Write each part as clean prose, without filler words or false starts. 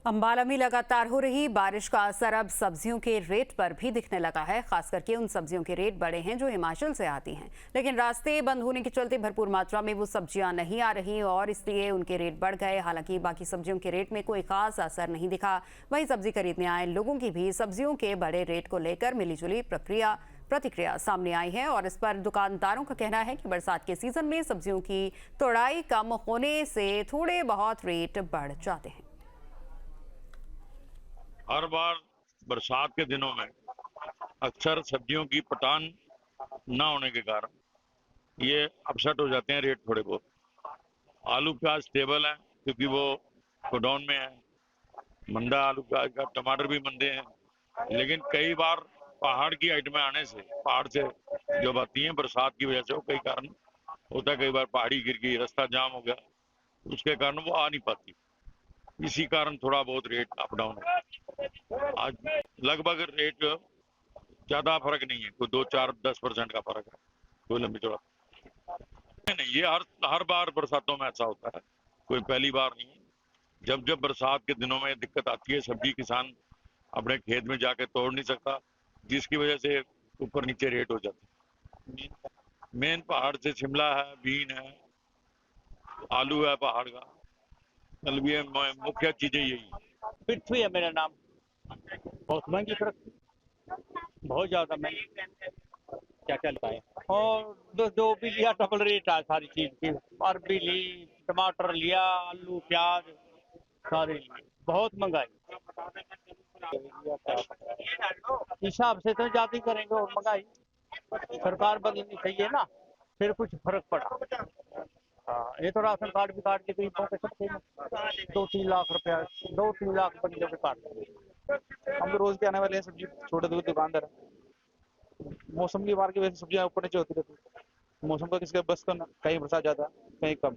अंबाला में लगातार हो रही बारिश का असर अब सब्जियों के रेट पर भी दिखने लगा है। खास करके उन सब्जियों के रेट बढ़े हैं जो हिमाचल से आती हैं, लेकिन रास्ते बंद होने के चलते भरपूर मात्रा में वो सब्जियां नहीं आ रही और इसलिए उनके रेट बढ़ गए। हालांकि बाकी सब्जियों के रेट में कोई खास असर नहीं दिखा। वहीं सब्जी खरीदने आए लोगों की भी सब्जियों के बढ़े रेट को लेकर मिलीजुली प्रतिक्रिया सामने आई है और इस पर दुकानदारों का कहना है कि बरसात के सीजन में सब्जियों की तोड़ाई कम होने से थोड़े बहुत रेट बढ़ जाते हैं। हर बार बरसात के दिनों में अक्सर सब्जियों की पटान ना होने के कारण ये अपसेट हो जाते हैं रेट थोड़े बहुत। आलू प्याज स्टेबल है क्योंकि वो गोडाउन में है, मंदा आलू प्याज का, टमाटर भी मंदे हैं। लेकिन कई बार पहाड़ की आइटमें आने से, पहाड़ से जो आती हैं बरसात की वजह से, वो कई कारण होता है। कई बार पहाड़ी गिर गई, रास्ता जाम हो गया, उसके कारण वो आ नहीं पाती। इसी कारण थोड़ा बहुत रेट अप डाउन है। आज लगभग रेट ज्यादा फर्क नहीं है, कोई 2-4-10% का फर्क है, कोई लंबी चौड़ा नहीं। ये हर बार बरसातों में ऐसा होता है, कोई पहली बार नहीं है। जब जब बरसात के दिनों में दिक्कत आती है, सब्जी किसान अपने खेत में जाके तोड़ नहीं सकता, जिसकी वजह से ऊपर नीचे रेट हो जाते हैं। मेन पहाड़ से शिमला है, बीन है, आलू है पहाड़ का, मतलब ये मुख्य चीजें यही है। पृथ्वी है मेरा नाम। बहुत महंगी सड़क, बहुत ज्यादा महंगी, क्या क्या बताए। और जो भी लिया डबल रेट है सारी चीज की। अरबी ली, टमाटर लिया, आलू प्याज सारे लिए, बहुत महंगाई। हिसाब से तो ज्यादा ही करेंगे और महंगाई सरकार बदलनी चाहिए ना, फिर कुछ फर्क पड़ा। हाँ, ये तो राशन कार्ड भी काट के गरीबों के सबसे 2-3 लाख रुपया, 2-3 लाख बंदों के काट। हम तो रोज के आने वाले हैं, सब्जी छोटे दूध दुकानदार है। मौसम की मार की वजह से सब्जियां ऊपर नीचे होती रहती। मौसम का किसके बस का, कहीं बरसात ज्यादा, कहीं कम,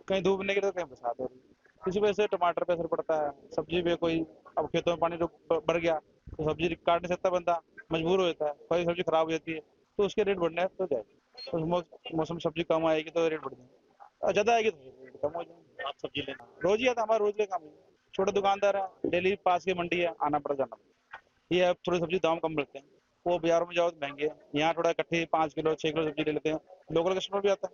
कहीं धूप निकले तो कहीं बरसात हो रही है। इसी वजह से टमाटर पे असर पड़ता है, सब्जी पे कोई, अब खेतों में पानी बढ़ गया तो सब्जी काट नहीं सकता, बंदा मजबूर हो जाता है। कोई सब्जी खराब हो जाती है तो उसके रेट बढ़ने तो जाएगी। तो मौसम सब्जी कम आएगी तो रेट बढ़ जाएंगे, ज्यादा आएगी तो रेट कम हो जाएंगे। आप सब्जी लेना रोज ही आता, हमारा रोज का काम है। छोटे दुकानदार है, डेली पास की मंडी है, आना पड़ जाना। ये थोड़ी सब्जी दाम कम रखते हैं, वो बाजारों में जाओ तो महंगे है। यहाँ थोड़ा इकट्ठी 5 किलो 6 किलो सब्जी ले लेते हैं, लोकल कस्टमर भी आता है,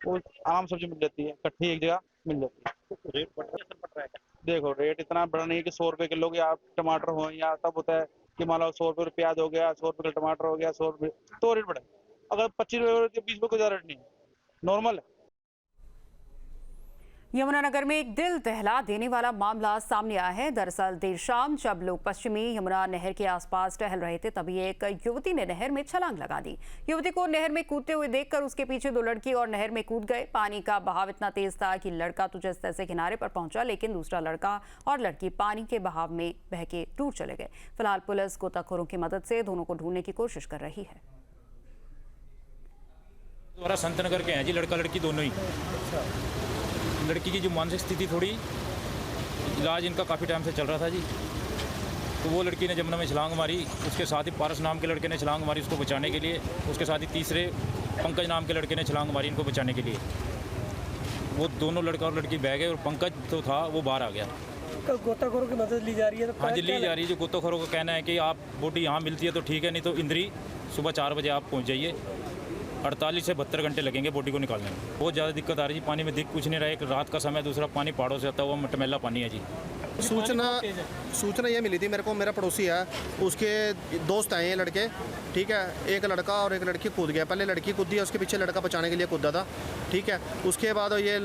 वो आम सब्जी मिल जाती है, इकट्ठी एक जगह मिल जाती है। तो रेट बढ़ रहा है। देखो रेट इतना बढ़ा नहीं है कि 100 रुपए किलो के आप टमाटर हो, या तब होता है कि मान लो 100 रुपये प्याज हो गया, 100 रुपये टमाटर हो गया, 100 रुपये तो रेट बढ़े। अगर 25 रुपये 20 रुपये को ज्यादा रेट नहीं है, नॉर्मल है। यमुनानगर में एक दिल दहला देने वाला मामला सामने आया है। दरअसल देर शाम जब लोग पश्चिमी यमुना नहर के आसपास टहल रहे थे, तभी एक युवती ने नहर में छलांग लगा दी। युवती को नहर में कूदते हुए देखकर उसके पीछे 2 लड़की और नहर में कूद गए। पानी का बहाव इतना तेज था कि लड़का तो जैसे तैसे किनारे पर पहुंचा, लेकिन दूसरा लड़का और लड़की पानी के बहाव में बह के दूर चले गए। फिलहाल पुलिस गोताखोरों की मदद से दोनों को ढूंढने की कोशिश कर रही है। द्वारा संतनगर के हैं जी, लड़का लड़की दोनों ही। लड़की की जो मानसिक स्थिति थोड़ी, इलाज इनका काफ़ी टाइम से चल रहा था जी, तो वो लड़की ने जमुना में छलांग मारी। उसके साथ ही पारस नाम के लड़के ने छलांग मारी उसको बचाने के लिए। उसके साथ ही तीसरे पंकज नाम के लड़के ने छलांग मारी इनको बचाने के लिए। वो दोनों लड़का और लड़की बह गए और पंकज तो था वो बाहर आ गया। गोताखोरों की मदद ली जा रही है तो? हाँ जी, ली जा रही है। जो गोताखोरों का कहना है कि आप बॉडी यहाँ मिलती है तो ठीक है, नहीं तो इंद्री सुबह 4 बजे आप पहुँच जाइए। 48 से 72 घंटे लगेंगे बॉडी को निकालने में। बहुत ज़्यादा दिक्कत आ रही है, पानी में दिख कुछ नहीं रहा है। एक रात का समय, दूसरा पानी पहाड़ों से आता हुआ मटमैला पानी है जी। सूचना ये मिली थी मेरे को, मेरा पड़ोसी है, उसके दोस्त आए हैं लड़के, ठीक है। एक लड़का और एक लड़की कूद गया। पहले लड़की कूदी है, उसके पीछे लड़का बचाने के लिए कूदा था, ठीक है। उसके बाद ये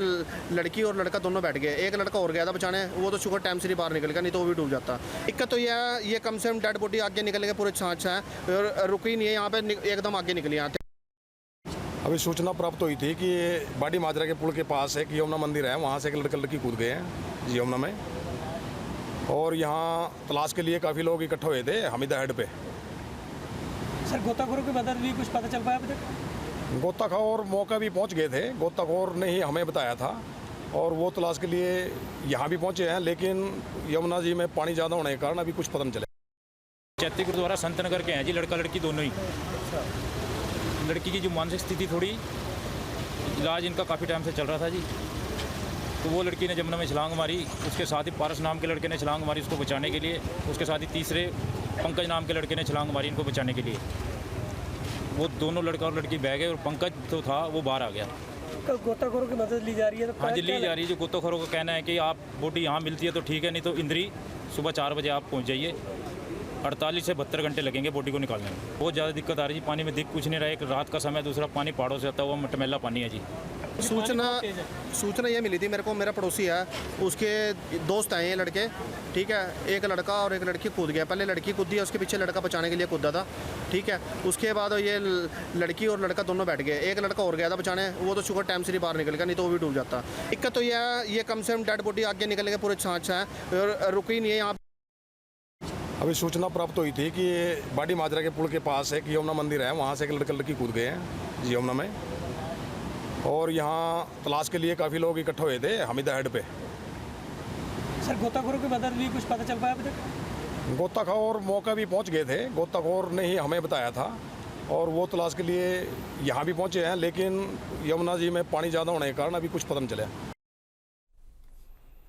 लड़की और लड़का दोनों बैठ गए। एक लड़का और गया था बचाने, वो तो शुगर टाइम से ही बाहर निकल गया, नहीं तो वो भी डूब जाता। दिक्कत तो ये कम से कम डेड बॉडी आगे निकल के पूरे छाछ है और रुकी नहीं है, यहाँ पे एकदम आगे निकली। यहाँ अभी सूचना प्राप्त हुई थी कि बाड़ी माजरा के पुल के पास एक यमुना मंदिर है, वहाँ से एक लड़का लड़की कूद गए हैं यमुना में। और यहाँ तलाश के लिए काफ़ी लोग इकट्ठे हुए थे हमीदा हेड पे। सर गोताखोरों की मदद भी कुछ पता चल पाया अभी तक? गोताखोर मौका भी पहुँच गए थे, गोताखोर ने ही हमें बताया था और वो तलाश के लिए यहाँ भी पहुँचे हैं, लेकिन यमुना जी में पानी ज़्यादा होने के कारण अभी कुछ पता नहीं चले। चैती गुरुद्वारा संतनगर के हैं जी, लड़का लड़की दोनों ही। लड़की की जो मानसिक स्थिति थोड़ी, इलाज इनका काफ़ी टाइम से चल रहा था जी, तो वो लड़की ने जमुना में छलांग मारी, उसके साथ ही पारस नाम के लड़के ने छलांग मारी उसको बचाने के लिए, उसके साथ ही तीसरे पंकज नाम के लड़के ने छलांग मारी इनको बचाने के लिए। वो दोनों लड़का और लड़की बह गए और पंकज जो था वो बाहर आ गया। गोताखोरों की मदद ली जा रही है तो हाँ जी, ली जा रही है। जो गोताखोरों का कहना है कि आप बोटी यहाँ मिलती है तो ठीक है, नहीं तो इंद्री सुबह 4 बजे आप पहुँच जाइए, 48 से 72 घंटे लगेंगे बोटी को निकालने में। बहुत ज़्यादा दिक्कत आ रही है, पानी में दिख कुछ नहीं रहा है। एक रात का समय, दूसरा पानी पहाड़ों से आता हुआ मटमैला पानी है जी। सूचना ये मिली थी मेरे को, मेरा पड़ोसी है, उसके दोस्त आए हैं लड़के, ठीक है। एक लड़का और एक लड़की कूद गया। पहले लड़की कूदी है, उसके पीछे लड़का बचाने के लिए कूदा था, ठीक है। उसके बाद ये लड़की और लड़का दोनों बैठ गए। एक लड़का और गया था बचाने, वो तो शुक्र टाइम से ही बाहर निकल गया, नहीं तो वो भी डूब जाता। दिक्कत तो यह है, ये कम से कम डेड बॉडी आगे निकल के पूरे छाछ है और रुकी नहीं है यहाँ। अभी सूचना प्राप्त हुई थी कि बाड़ी माजरा के पुल के पास एक यमुना मंदिर है, वहाँ से एक लड़का लड़की कूद गए हैं जी यमुना में। और यहाँ तलाश के लिए काफ़ी लोग इकट्ठे हुए थे हमीदा हेड पे। सर गोताखोरों की मदद भी कुछ पता चल पाया अभी तक? गोताखोर मौका भी पहुँच गए थे, गोताखोर ने ही हमें बताया था और वो तलाश के लिए यहाँ भी पहुँचे हैं, लेकिन यमुना जी में पानी ज़्यादा होने के कारण अभी कुछ पता नहीं चला।